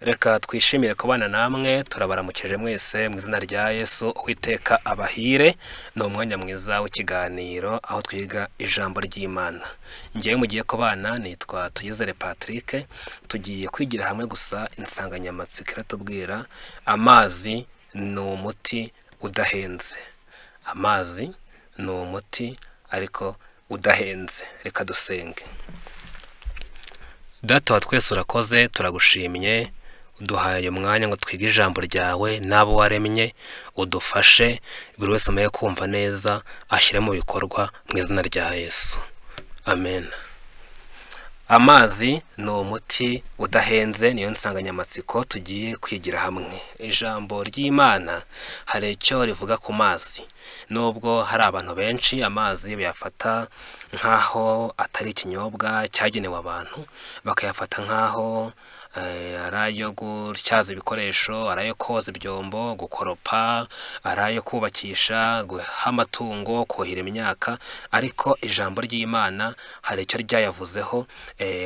Reka twishimire kubana namwe turabaramukije mwese mu izina rya Yesu Uwiteka abahire. Ni umwanya mwiza w'ikiganiro aho twiga ijambo ry'Imana. Ngewe mugiye kubana nitwa Tuyizere Patrick. Tugiye kwigira hamwe gusa insanganyamatsiko iratubwira amazi ni umuti udahenze. Amazi ni umuti ariko udahenze. Reka dusenge. Data wa twese urakoze, turagushimye uduhaye umwanya ngo twige ijambo ryawe, n'abo waremye udufashe buri wese amaye kumva neza ashyire mu bikorwa mu izina rya Yesu, amen. Amazi ni umuti udahenze, niyo nsanganyamatsiko tugiye kwigira hamwe. Ijambo ry'Imana hari icyo rivuga ku mazi. Nubwo hari abantu benshi amazi bayafata nk'aho atari ikinyobwa cyagenewe abantu, bakayafata nk'aho arayo gutyaza ibikoresho, arayo koza ibyombo, gukoropa, arayo kubakisha, guha amatungo, kuhira imyaka, ariko ijambo ry'Imana hari icyo ryayavuzeho,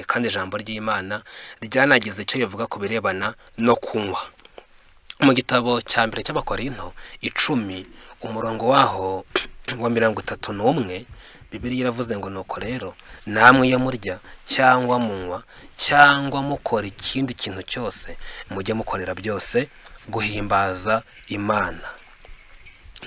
kandi ijambo ry'Imana ryanagize icyo rivuga ku birebana no kunywa. Mu gitabo cya mbere cy'Abakorinto 10 umurongo waho wa 31, Bibiliya iravuze ngo nuko rero namwe iyo murya cyangwa munywa cyangwa mukora ikindi kintu cyose, mujye mukorera byose guhimbaza Imana.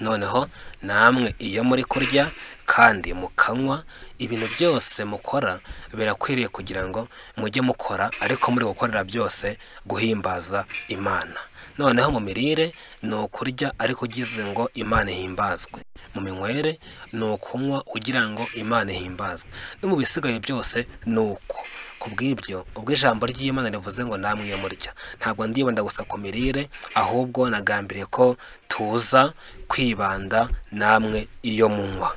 Noneho namwe iyo muri kurya kandi mukanywa, ibintu byose mukora birakwiriye kugira ngo mujye mukora ariko muri gukorera byose guhimbaza Imana. Noneho mu mirire ni ukurya ariko ugize ngo Imana ihimbazwe, mu minywere ni ukunywa ugira ngo Imana ihimbazwe, no mu bisigaye byose ni uko. Kubw'ibyo ubwo ijambo ry'Imana rivuze ngo namwe iyo murya, ntabwo ndibanda gusa ku mirire, ahubwo nagambiriye ko tuza kwibanda namwe iyo munywa.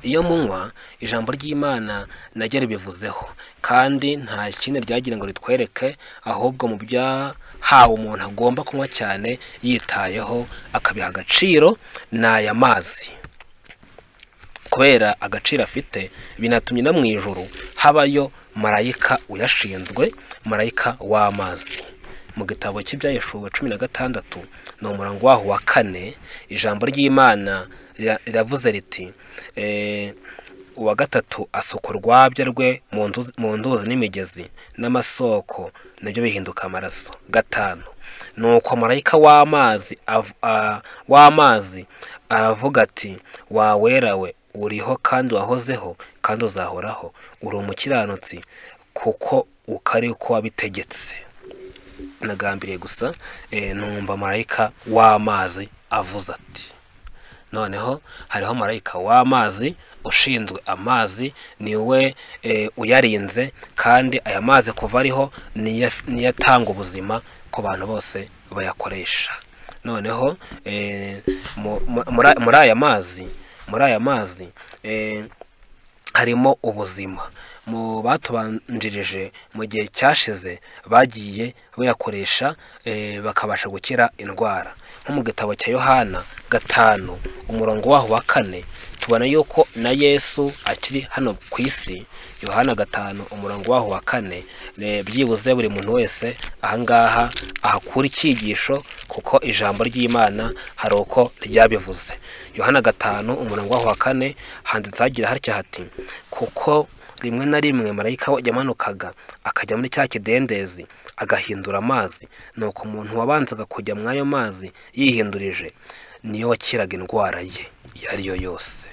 Iyo munywa ijambo ry'Imana naryo ribivuzeho, kandi nta kindi ryagira ngo ritwereke, ahubwo mu byahawe umuntu agomba kunywa cyane yitayeho akabiha agaciro ni aya mazi. Kubera agaciro afite, binatumye no mu ijuru habayo marayika uyashinzwe, marayika w'amazi. Mu gitabo cy'Ibyahishuriwe 16 ni umurongo waho wa 4, ijambo ry'Imana riravuze riti uwa gatatu asuka urwabya rwe mu nzuzi n'imigezi n'amasoko, nabyo bihinduka amaraso. 5 nuko marayika w'amazi avuga ati wawera we, uriho kandi wahozeho kandi uzahoraho, uri umukiranutsi kuko ukari uko wabitegetse. Nagambiriye gusa numva marayika w'amazi avuze ati. Noneho hariho marayika w'amazi ushinzwe amazi, niwe uyarinze, kandi aya mazi kuva ariho niyo atanga ubuzima ku bantu bose bayakoresha. Noneho muri aya mazi harimo ubuzima. Mu batubanjirije mu gihe cyashize bagiye bayakoresha bakabasha gukira indwara. Nko mu gitabo cya Yohana 5 umurongo waho wa 4 tubona yuko na Yesu akiri hano ku isi. Yohana 5 umurongo waho wa 4, byibuze buri muntu wese ahangaha ahakura icyigisho, kuko ijambo ry'Imana hari uko ryabivuze. Yohana 5 umurongo waho wa 4 handitse hagira hatya hati, kuko rimwe na rimwe marayika yamanukaga akajya muri cya kidendezi agahindura amazi, nuko umuntu wabanzaga kujya muri ayo mazi yihindurije niyo wakiraga indwara ye iyo ariyo yose.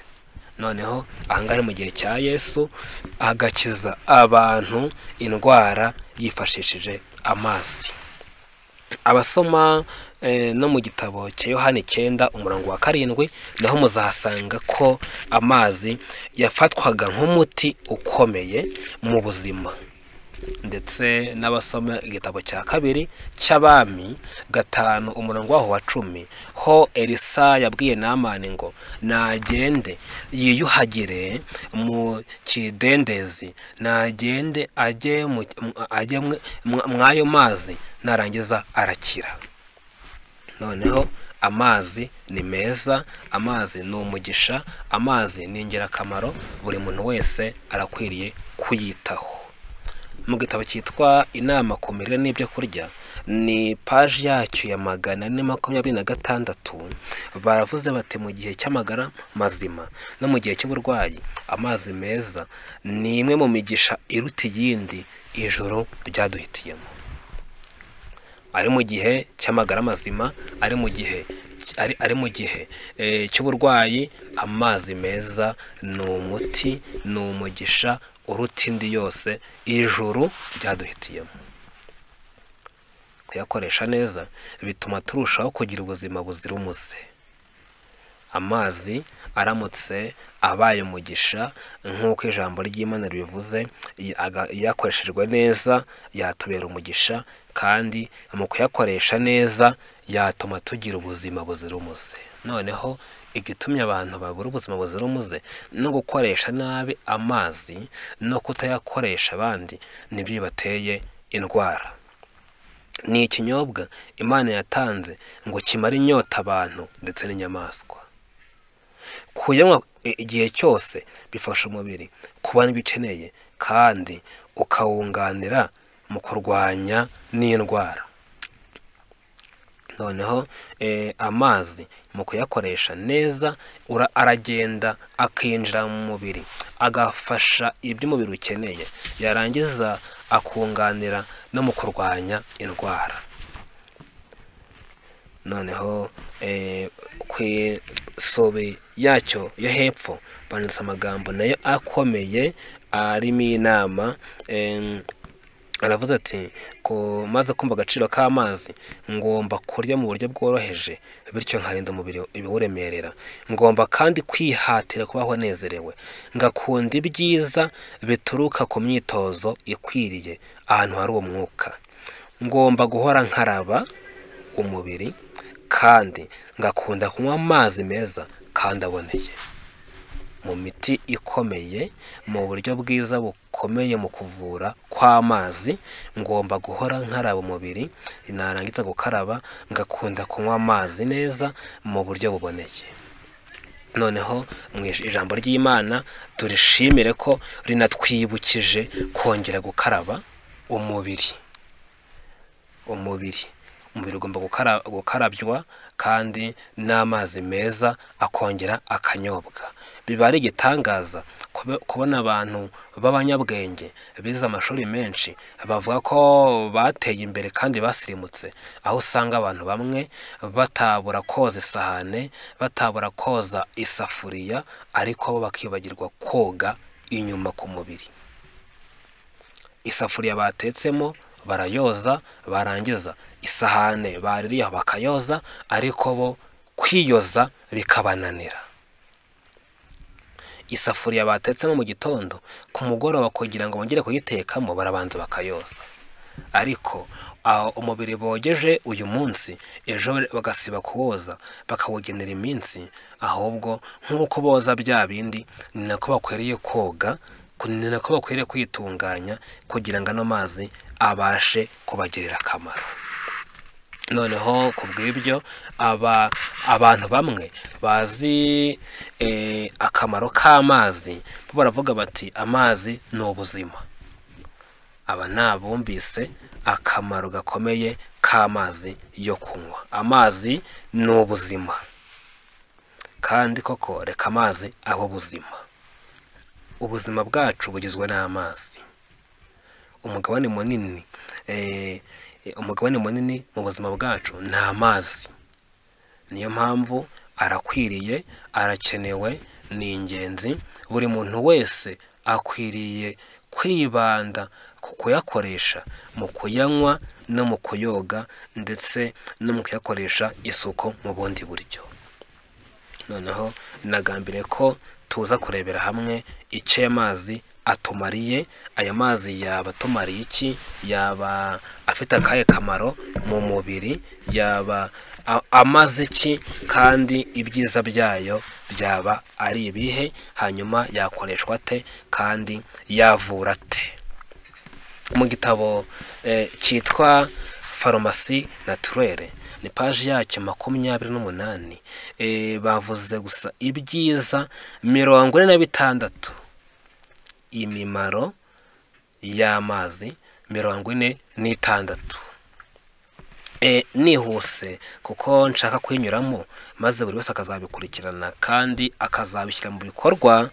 Noneho ahangahe mu gihe cya Yesu agakiza abantu indwara yifashishije amazi. Abasoma no mu gitabo cya Yohana 9 umurongo wa 7 naho muzahasanga ko amazi yafatwaga nk'umuti ukomeye mu buzima. Ndetse n'abasoma igitabo cya 2 cy'Abami 5 umurongo waho wa 10, ho Elisa yabwiye Namani ngo nagende yiyuhagire mu kidendezi, nagende ajye mwayo mazi, narangiza arakira. Noneho amazi ni meza, amazi ni umugisha, amazi ni ingirakamaro, buri muntu wese arakwiriye kuyitaho. mu gitabo cyitwa inama ku mirire n'ibyo kurya, ni paji yacyo ya 426, baravuze bati mu gihe cy'amagara mazima no mu gihe cy'uburwayi amazi meza ni imwe mu migisha iruta iyindi ijoro ryaduhitiyemo. Ari mu gihe cy'amagara mazima, ari mu gihe cy'uburwayi, amazi meza ni umuti, ni umugisha uruta indi yose ijuru ryaduhitiyemo. Kuyakoresha neza bituma turushaho kugira ubuzima buzira umuze. Amazi aramutse abaye umugisha nk'uko ijambo ry'Imana ribivuze, yakoreshejwe neza yatubera umugisha, kandi mu kuyakoresha neza yatuma tugira ubuzima buzira umuze. Noneho igitumye abantu babura ubuzima buzira umuze no gukoresha nabi amazi no kutayakoresha abandi nibyo bibateye indwara. Ni ikinyobwa Imana yatanze ngo kimare inyota abantu ndetse n'inyamaswa. Kuyanywa igihe cyose bifasha umubiri kubona ibikeneye kandi ukawunganira mu kurwanya n'indwara. Noneho amazi mu kuyakoresha neza aragenda akinjira mu mubiri agafasha ibyo umubiri ukeneye, yarangiza akunganira no mu kurwanya indwara. Noneho ku isobe yacyo yo hepfo banditse amagambo nayo akomeye arimo inama. Aravuze ati ko maze kumva agaciro k'amazi ngomba kurya mu buryo bworoheje bityo nkarinda umubiri ibiwuremerera. Ngomba kandi kwihatira kubaho nezerewe, ngakunda ibyiza bituruka ku myitozo ikwiriye ahantu hari umwuka. Ngomba guhora nkaraba umubiri kandi ngakunda kunywa amazi meza kandi aboneye. Mu miti ikomeye, mu buryo bwiza bukomeye mu kuvura kw'amazi, ngomba guhora nkaraba umubiri, narangiza gukaraba ngakunda kunywa amazi neza mu buryo buboneye. Noneho mu ijambo ry'Imana turishimire ko rinatwibukije kongera gukaraba umubiri. Umubiri ugomba gukarabywa kandi n'amazi meza akongera akanyobwa. Biba ari igitangaza kubona abantu b'abanyabwenge bize amashuri menshi bavuga ko bateye imbere kandi basirimutse, aho usanga abantu bamwe batabura koza isahane, batabura koza isafuriya, ariko bo bakibagirwa koga inyuma ku mubiri. Isafuriya batetsemo barayoza, barangiza isahane baririye bakayoza, ariko bo kwiyoza bikabananira. Isafuriya batetsemo mu gitondo, ku mugoroba kugira ngo bongere kuyitekamo barabanza bakayoza. Ariko umubiri bogeje uyu munsi, ejo bagasiba kuwoza bakawugenera iminsi, ahubwo nk'uko boza bya bindi ni nako bakwiriye koga, ni nako bakwiriye kwitunganya kugira ngo ano mazi abashe kubagirira akamaro. Noneho ku bw'ibyo abantu bamwe bazi akamaro k'amazi bo baravuga bati amazi ni ubuzima. Aba nabumvise akamaro gakomeye k'amazi yo kunywa. Amazi ni ubuzima, kandi koko reka amazi aho ubuzima. Ubuzima bwacu bugizwe n'amazi. Umugabane munini mu buzima bwacu ni amazi. Niyo mpamvu arakwiriye, arakenewe, ni ingenzi. Buri muntu wese akwiriye kwibanda ku kuyakoresha mu kuyanywa no mu kuyoga ndetse no mu kuyakoresha isuku mu bundi buryo. Noneho nagambire ko tuza kurebera hamwe icyo amazi atumariye. Aya mazi yaba atumariye iki? Yaba afite akahe kamaro mu mubiri? Yaba amaze iki? Kandi ibyiza byayo byaba ari ibihe? Hanyuma yakoreshwa ate kandi yavura ate? Mu gitabo cyitwa Pharmacie Naturelle, ni paji yacyo 28, bavuze gusa ibyiza 46, imimaro y'amazi 46. Nihuse kuko nshaka kwinyuramo maze buri wese akazabikurikirana kandi akazabishyira mu bikorwa.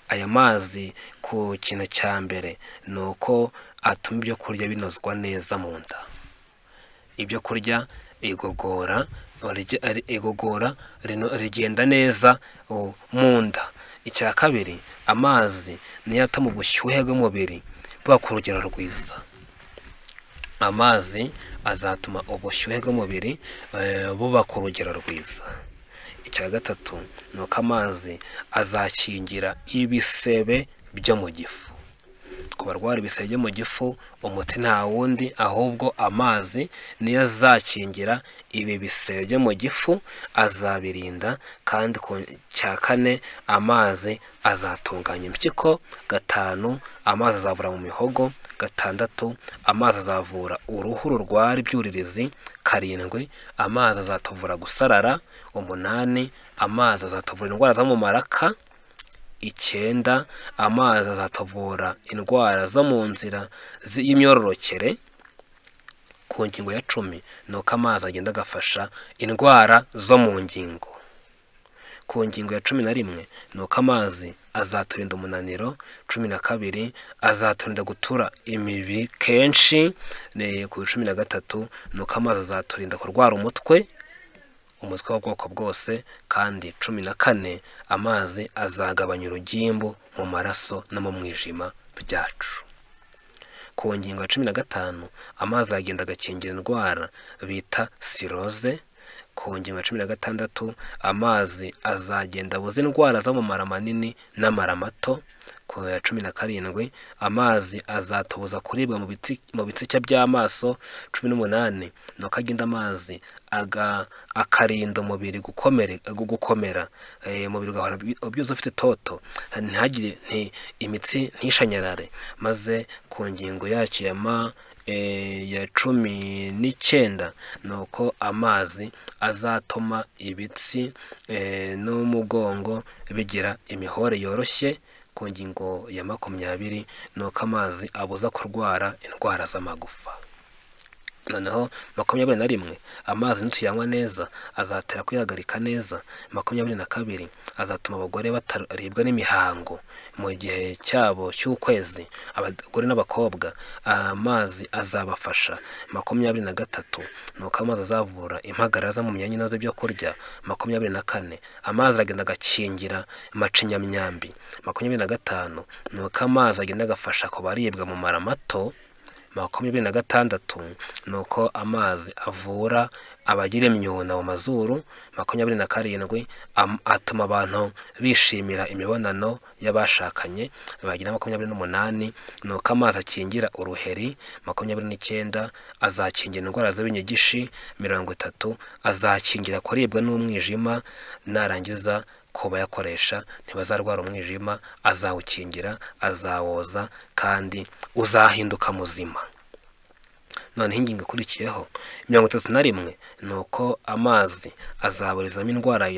Aya mazi ku kintu cya mbere nuko atuma ibyo kurya binozwa neza mu nda. Ibyo kurya igogora rigenda neza mu nda. Icya kabiri, amazi niyo atuma ubushyuhe bw'umubiri buba ku rugero rwiza. Amazi azatuma ubushyuhe bw'umubiri buba ku rugero rwiza. Icya gatatu nuko amazi azakingira ibisebe byo mu gifu. Ku barwara ibisebe byo mu gifu, umuti nta wundi ahubwo amazi niyo azakingira ibi bisebe byo mu gifu, azabirinda. Kandi ku cya kane, amazi azatunganya impyiko. 5, amazi azavura mu mihogo. 6, amazi azavura uruhu rurwara ibyuririzi. 7, amazi azatuvura gusarara. 8, amazi azatuvura indwara zo mu maraka. 9, amazi azatuvura indwara zo mu nzira y'imyororokere. Ku ngingo ya 10 nuko amazi agenda agafasha indwara zo mu ngingo. Ku ngingo ya 11 nuko amazi azaturinda umunaniro. 12, azaturinda gutura imibi kenshi. Ku 13 nuko amazi azaturinda kurwara umutwe w'ubwoko bwose. Kandi 14, amazi azagabanya urugimbu mu maraso no mu mwijima byacu. Ku ngingo ya 15 amazi agenda agakingira indwara bita siroze. Ku ngingo ya 16 amazi azagenda abuza indwara zo mu mara manini n'amara mato. Ku ya 17 amazi azatubuza kuribwa mu bitsike by'amaso. 18 nuko agenda amazi akarinda umubiri gukomera. Umubiri ugahora ubyuze ufite itoto, ntihagire imitsi ntishanyarare. Maze ku ngingo yacu ya 19 nuko amazi azatuma ibitsi n'umugongo bigira imihore yoroshye. Ku ngingo ya 20 nuko amazi abuza kurwara indwara z'amagufa. Noneho 21, amazi nituyanywa neza azatera kwihagarika neza. 22, azatuma abagore bataribwa n'imihango mu gihe cyabo cy'ukwezi. Abagore n'abakobwa amazi azabafasha. 23, nuko amazi azavura impagarara zo mu myanya inoze byo kurya. 24, amazi agenda agakingira macinyamyambi. 25, nuko amazi agenda agafasha ku baribwa mu mara mato. 26, nuko amazi avura abagira imyuna mu mazuru. 27, atuma abantu bishimira imibonano y'abashakanye. 28, nuko amazi akingira uruheri. 29, azakingira indwara z'ibinyigishi. 30, azakingira kuribwa n'umwijima. Narangiza ko bayakoresha ntibazarwara umwijima. Azawukingira, azawoza kandi uzahinduka muzima. Noneho ingingo ikurikiyeho 31, nuko amazi azaburizamo indwara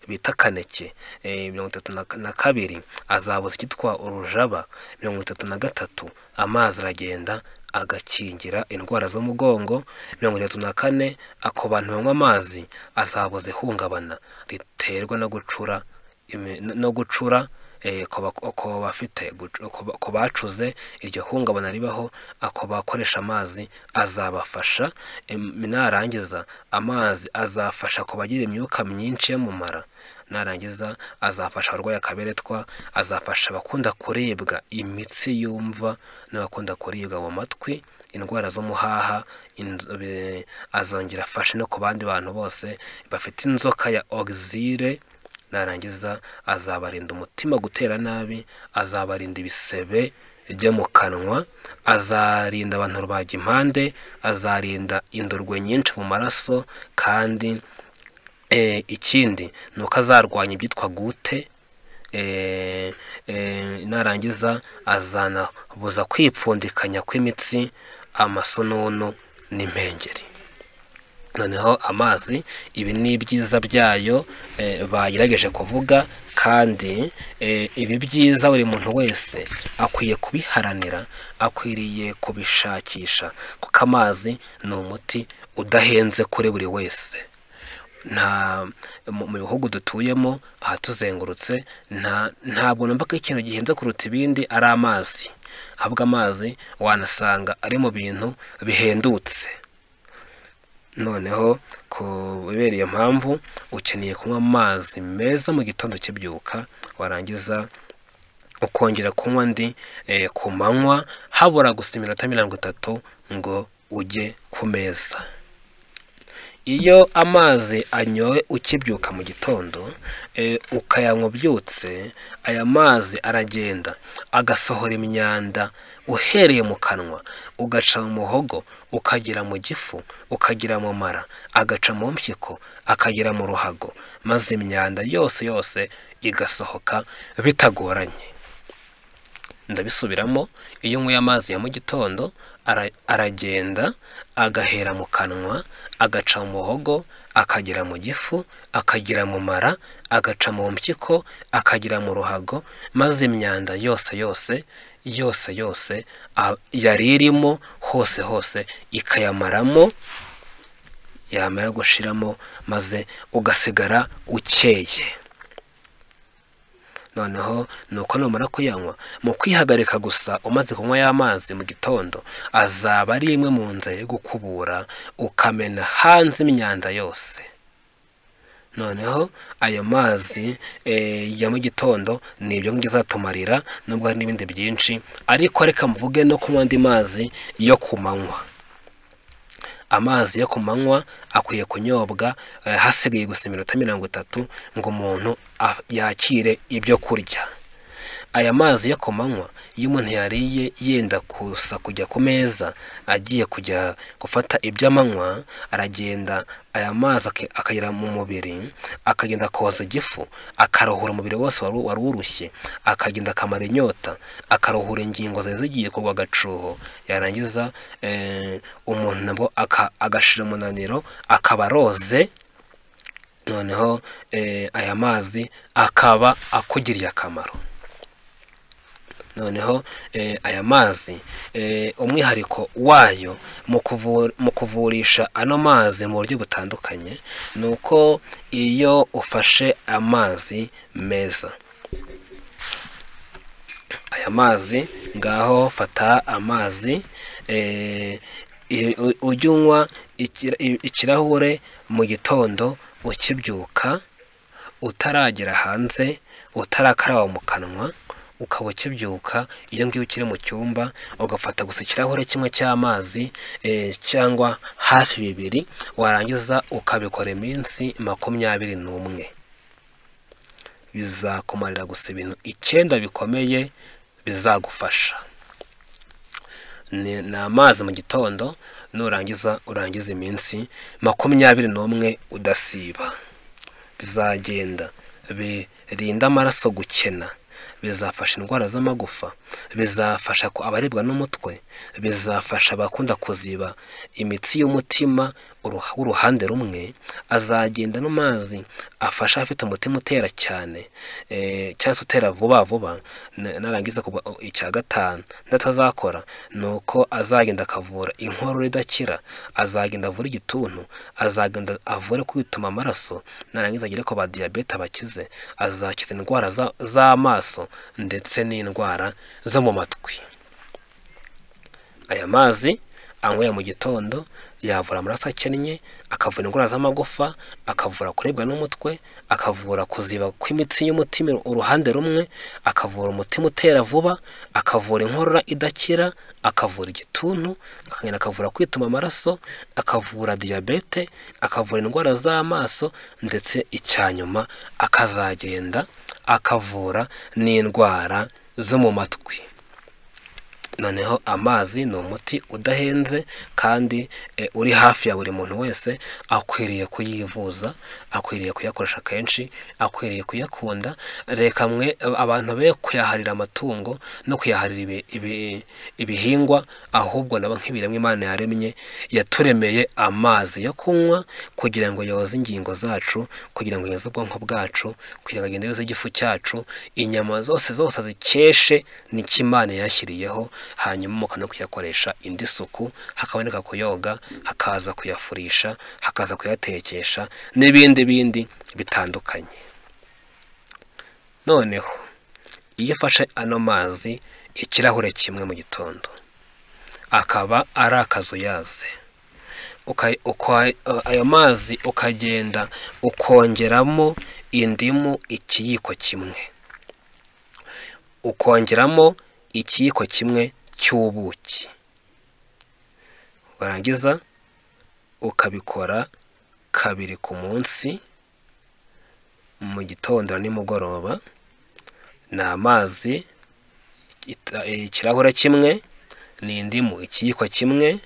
bita kaneke. 32, azabuza icyitwa urujaba. 33, amazi aragenda agakingira indwara z'umugongo. 34, ako bantu banywa amazi azabuza ihungabana riterwa no gucura ko bacuze iryo hungabana ribaho. Ako bakoresha amazi azabafasha. Narangiza amazi azafasha ku bagira imyuka myinshi yo mu mara. Narangiza azafasha abarwaye akaberetwa. Azafasha abakunda kuribwa imitsi yumva n'abakunda kuribwa mu matwi, indwara z'umuhaha. Azongera afashe no ku bandi bantu bose bafite inzoka ya oxyre. Narangiza azabarinda umutima gutera nabi. Azabarinda ibisebe byo mu kanwa. Azarinda abantu rubagimpande. Azarinda indurwe nyinshi mu maraso. Kandi ikindi nuko azarwanya ibyitwa gute. Narangiza azanabuza kwipfundikanya kw'imitsi, amasununu n'impengeri. noneho amazi ibi ni ibyiza byayo bagerageje kuvuga, kandi ibi byiza buri muntu wese akwiye kubiharanira, akwiriye kubishakisha, kuko amazi ni umuti udahenze kuri buri wese. Mu bihugu dutuyemo ahatuzengurutse ntabwo numva ko ikintu gihenze kuruta ibindi ari amazi, ahubwo amazi wanasanga ari mu bintu bihendutse. Noneho kubera iyo mpamvu ukeneye kunywa amazi meza mu gitondo kibyuka, warangiza ukongera kunywa andi ku manywa, habura gusa iminota 30 ngo ujye ku meza. Iyo amazi anyowe ukibyuka mu gitondo ukayanywa ubyutse, aya mazi aragenda agasohora imyanda uhereye mu kanwa, ugaca mu muhogo, ukagera mu gifu, ukagera mu mara, agaca mu mpyiko, akagera mu ruhago, maze imyanda yose igasohoka bitagoranye. Ndabisubiramo, iyo unyweye amazi ya mu gitondo aragenda agahera mu kanwa, agaca mu muhogo, akagera mu gifu, akagera mu mara, agaca mu mpyiko, akagera mu ruhago, maze imyanda yose yari irimo hose ikayamaramo, yamara gushiramo, maze ugasigara ukeye. Noneho nuko numara kuyanywa, mu kwihagarika gusa umaze kunywa y'amazi mu gitondo, azaba ari imwe mu nzira yo gukubura ukamena hanze imyanda yose. Noneho ayo mazi ya mu gitondo nibyo ngizatumarira, nubwo hari n'ibindi byinshi, ariko reka mvuge no kunywa andi mazi yo ku manywa. Amazi yo ku manywa akwiye kunyobwa hasigaye gusa iminota 30 ngo umuntu yakire ibyo kurya. Aya mazi yo ku manywa, iyo umuntu yariye yenda kusa kujya ku meza, agiye kujya gufata iby'amanywa, aragenda aya mazi akagera mu mubiri, akagenda koza igifu, akaruhura umubiri wose wari urushye, akagenda akamara inyota, akaruhura ingingo zigiye kugwa agacuho, yarangiza umuntu nabo agashira umunaniro, akaba aroze. Noneho aya mazi akaba akugiriye akamaro. Noneho aya mazi umwihariko wayo mu kuvurisha ano mazi mu buryo butandukanye, nuko iyo ufashe amazi meza, aya mazi ngaho fata amazi, ujye unywa ikirahure mu gitondo ukibyuka, utaragera hanze, utarakaraba mu kanwa, ukaba ukibyuka. Iyo ngiyo ukiri mu cyumba, ugafata gusa ikirahure kimwe cy'amazi cyangwa hafi 2, warangiza ukabikora iminsi 21. Bizakumarira gusa ibintu 9 bikomeye bizagufasha. Ni amazi mu gitondo, nurangiza urangiza iminsi 21 udasiba. Bizagenda birinda amaraso gukena, bizafasha indwara z'amagufa, bizafasha ko abaribwa n'umutwe, bizafasha abakunda kuziba imitsi y'umutima uruhande rumwe. Azagenda no mazi afasha afite umutima utera cyane, cyangwa utera vuba. Narangiza kuba icya 5 ndatazakora, nuko azagenda akavura inkorora idakira, azagenda avura igituntu, azagenda avure kwituma amaraso, narangiza agire ko ba diabete bakize, azakiza indwara z'amaso ndetse n'indwara zo mu matwi. Aya mazi anyweye mu gitondo yavura amaraso akennye, akavura indwara z'amagufa, akavura kuribwa n'umutwe, akavura kuziba kw'imitsi y'umutima uruhande rumwe, akavura umutima utera vuba, akavura inkorora idakira, akavura igituntu, akavura kwituma amaraso, akavura diabete, akavura indwara z'amaso, ndetse icyanyuma akazagenda akavura n'indwara zo mu matwi. noneho amazi ni umuti udahenze kandi uri hafi ya buri muntu wese akwiriye kuyivuza, akwiriye kuyakoresha kenshi, akwiriye kuyakunda. Reka mwe abantu be kuyaharira amatungo no kuyaharira ibihingwa, ahubwo nabo nk'ibiremwa Imana yaremye yaturemeye amazi yo kunywa kugira ngo yoze ingingo zacu, kugira ngo yoze ubwonko bwacu, kugira ngo agende yoze igifu cyacu, inyama zose zikeshe n'icyo Imana yashyiriyeho, hanyuma mukano kuyakoresha indi suku, hakaboneka kuyoga, hakaza kuyafurisha, hakaza kuyatekesha n'ibindi bitandukanye. Noneho iyo ufashe ano mazi ikirahure kimwe mu gitondo akaba ari akazuyaze, ayo mazi ukagenda ukongeramo indimu ikiyiko kimwe, ukongeramo ikiyiko kimwe cy'ubuki, warangiza ukabikora 2 ku munsi, mu gitondo na nimugoroba. Ni amazi ikirahure kimwe, ni indimu ikiyiko kimwe,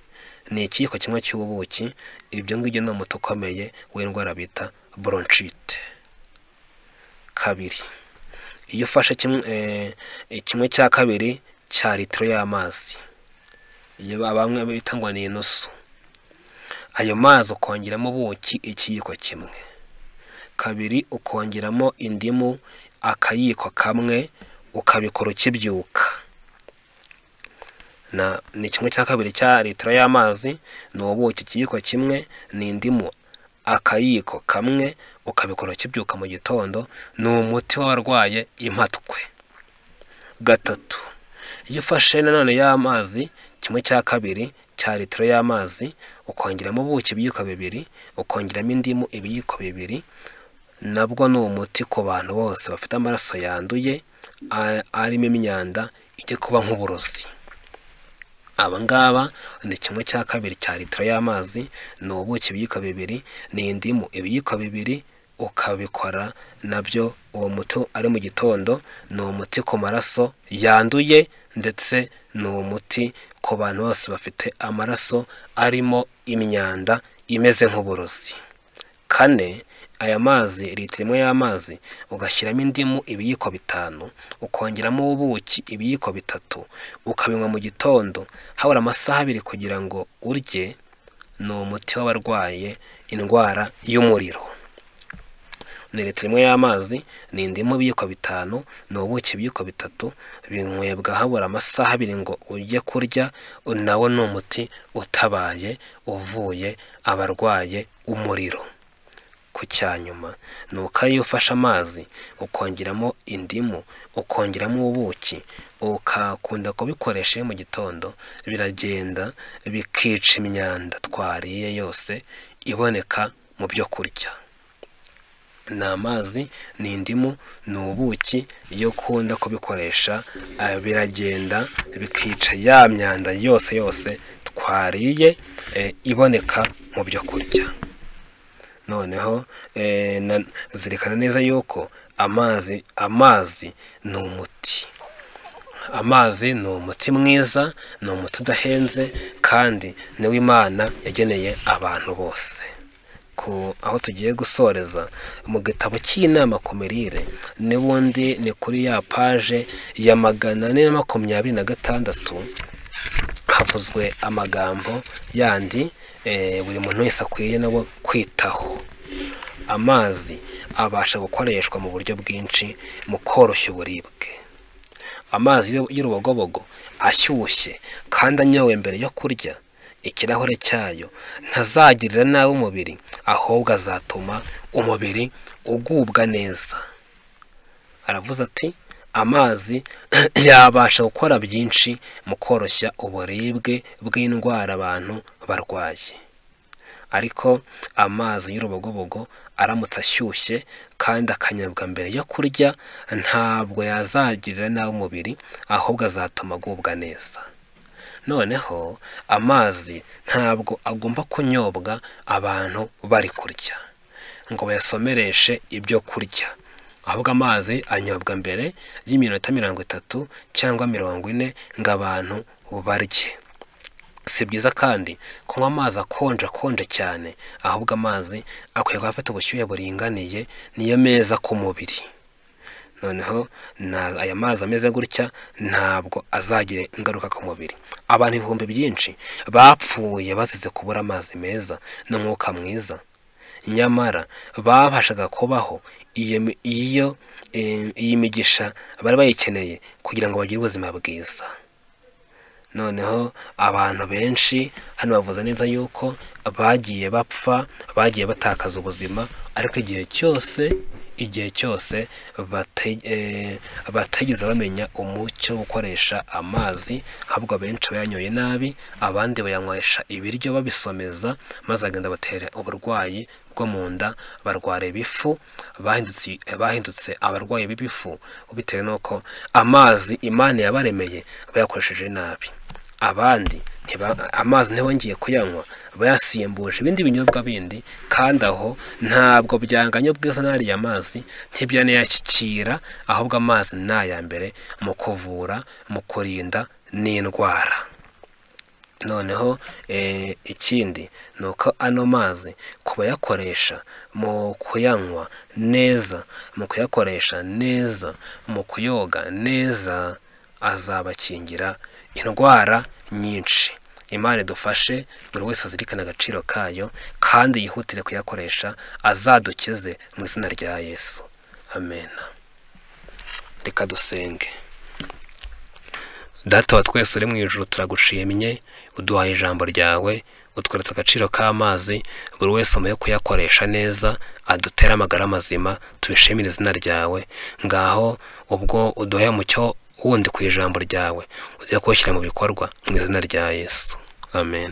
ni ikiyiko kimwe cy'ubuki. Ibyo ngibyo ni umuti ukomeye w'indwara bita bronchite. 2, iyo ufashe kimwe cya 2 cya litiro y'amazi, iyo bamwe bita ngo ni inusu, ayo mazi ukongeramo ubuki ikiyiko kimwe, 2 ukongeramo indimu akayiko kamwe, ukabikora ukibyuka. Ni kimwe cya 2 cya litiro y'amazi, ni ubuki ikiyiko kimwe, ni indimu akayiko kamwe, ukabikora ukibyuka mu gitondo. Ni umuti w'abarwaye impatwe. 3, iyo ufashe nanone y'amazi kimwe cya 2 cya litiro y'amazi, ukongeramo ubuki ibiyiko 2, ukongeramo indimu ibiyiko 2, nabwo ni umuti ku bantu bose bafite amaraso yanduye arimo imyanda ijye kuba nk'uburozi. Aba ngaba ni kimwe cya 2 cya litiro y'amazi, ni ubuki ibiyiko 2, ni indimu ibiyiko 2, ukabikora nabyo. Uwo muti ari mu gitondo ni umuti ku maraso yanduye, ndetse ni umuti ku bantu bose bafite amaraso arimo imyanda imeze nk'uburozi. 4, aya mazi litiro imwe y'amazi ugashyiramo indimu ibiyiko 5, ukongeramo ubuki ibiyiko 3, ukabinywa mu gitondo habura amasaha 2 kugira ngo urye. Ni umuti w'abarwaye indwara y'umuriro. Ni litiro imwe y'amazi, ni indimu ibiyiko 5, ni ubuki ibiyiko 3, binywebwa habura amasaha 2 ngo ujye kurya. Nawo ni umuti utabaye uvuye abarwaye umuriro. Ku cyanyuma ni uko iyo ufashe amazi ukongeramo indimu, ukongeramo ubuki, ukakunda kubikoresha mu gitondo, biragenda bikica imyanda twariye yose iboneka mu byo kurya. Ni amazi, ni indimu, ni ubuki, iyo ukunda kubikoresha biragenda bikica ya myanda yose twariye iboneka mu byo kurya. Noneho zirikana neza yuko amazi ni umuti. Amazi ni umuti mwiza, ni umuti udahenze, kandi niwo Imana yageneye abantu bose. Aho tugiye gusoreza mu gitabo cy'inama ku mirire, n'ubundi ni kuri ya paje ya 426 havuzwe amagambo yandi buri muntu wese akwiye nabo kwitaho. Amazi abasha gukoreshwa mu buryo bwinshi mu koroshya uburibwe. Amazi y'urubogobogo ashyushye kandi anyowe mbere yo kurya, ikirahure cyayo ntazagirira nabi umubiri, ahubwo azatuma umubiri ugubwa neza. Aravuze ati amazi yabasha gukora byinshi mu koroshya uburibwe bw'indwara abantu barwaye. Ariko amazi y'urubogobogo aramutse ashyushye kandi akanyobwa mbere yo kurya, ntabwo yazagirira nabi umubiri, ahubwo azatuma agubwa neza. Noneho amazi ntabwo agomba kunyobwa abantu bari kurya ngo bayasomereshe ibyo kurya, ahubwo amazi anyobwa mbere y'iminota 30 cyangwa 40 ngo abantu barye. Si byiza kandi kunywa amazi akonje cyane, ahubwo amazi akwiye kuba afite ubushyuhe buringaniye, niyo meza ku mubiri. Noneho aya mazi ameze gutya ntabwo azagira ingaruka ku mubiri. Abantu ibihumbi byinshi bapfuye bazize kubura amazi meza n'umwuka mwiza, nyamara babashaga kubaho iyi migisha bari bayikeneye kugira ngo bagire ubuzima bwiza. Noneho abantu benshi hano bavuze neza yuko bagiye bapfa, bagiye batakaza ubuzima, ariko igihe cyose bategeze bamenya umucyo wo gukoresha amazi, ahubwo benshi bayanyoye nabi, abandi bayanywesha ibiryo babisomeza, maze agenda batera uburwayi bwo mu nda, barwara ibifu, bahindutse abarwayi b'ibifu bitewe n'uko amazi Imana yabaremeye bayakoresheje nabi. Abandi amazi ntibongeye kuyanywa, bayasimbuje ibindi binyobwa bindi, kandi aho ntabwo byanganya ubwiza n'ariya mazi, ntibyanayashyikira, ahubwo amazi ni aya mbere mu kuvura, mu kurinda n'indwara. Noneho ikindi ni uko ano mazi kubayakoresha mu kuyanywa neza, mu kuyakoresha neza, mu kuyoga neza, azabakingira indwara nyinshi. Imana idufashe buri wese azirikana agaciro kayo kandi yihutire kuyakoresha, azadukize mu izina rya Yesu, amen. Reka dusenge. Data wa twese uri mu ijuru, turagushimye, uduhaye ijambo ryawe, utweretse agaciro k'amazi, buri wese umuhe kuyakoresha neza, adutere amagara mazima, tubishimire izina ryawe. Ngaho ubwo uduhe umucyo wundi ku ijambo ryawe, ujye kuwushyira mu bikorwa mu izina rya Yesu, amen.